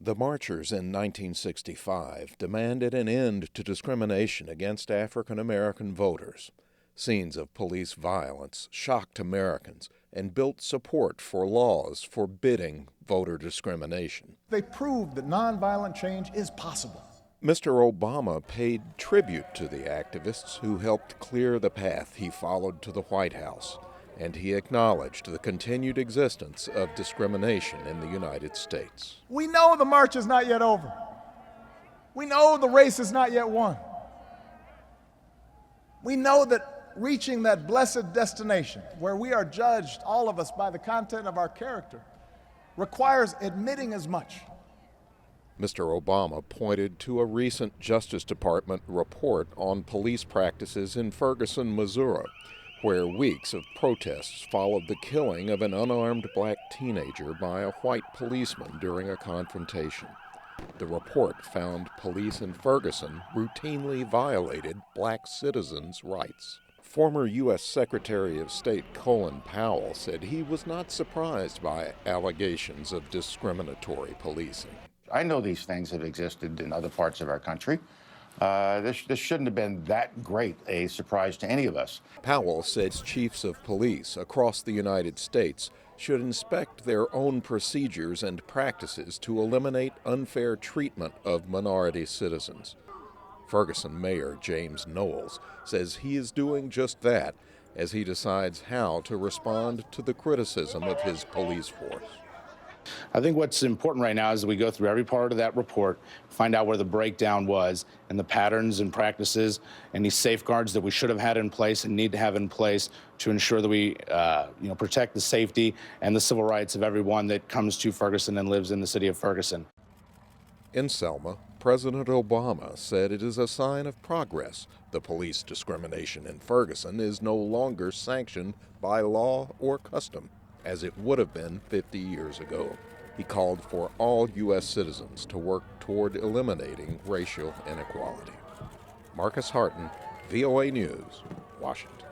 The marchers in 1965 demanded an end to discrimination against African American voters. Scenes of police violence shocked Americans and built support for laws forbidding voter discrimination. They proved that nonviolent change is possible. Mr. Obama paid tribute to the activists who helped clear the path he followed to the White House, and he acknowledged the continued existence of discrimination in the United States. We know the march is not yet over. We know the race is not yet won. We know that reaching that blessed destination where we are judged, all of us, by the content of our character, requires admitting as much. Mr. Obama pointed to a recent Justice Department report on police practices in Ferguson, Missouri, where weeks of protests followed the killing of an unarmed black teenager by a white policeman during a confrontation. The report found police in Ferguson routinely violated black citizens' rights. Former U.S. Secretary of State Colin Powell said he was not surprised by allegations of discriminatory policing. I know these things have existed in other parts of our country. This shouldn't have been that great a surprise to any of us. Powell said chiefs of police across the United States should inspect their own procedures and practices to eliminate unfair treatment of minority citizens. Ferguson Mayor James Knowles says he is doing just that as he decides how to respond to the criticism of his police force. I think what's important right now is that we go through every part of that report, find out where the breakdown was, and the patterns and practices, and these safeguards that we should have had in place and need to have in place to ensure that we protect the safety and the civil rights of everyone that comes to Ferguson and lives in the city of Ferguson. In Selma, President Obama said it is a sign of progress. The police discrimination in Ferguson is no longer sanctioned by law or custom, as it would have been 50 years ago. He called for all U.S. citizens to work toward eliminating racial inequality. Marcus Harton, VOA News, Washington.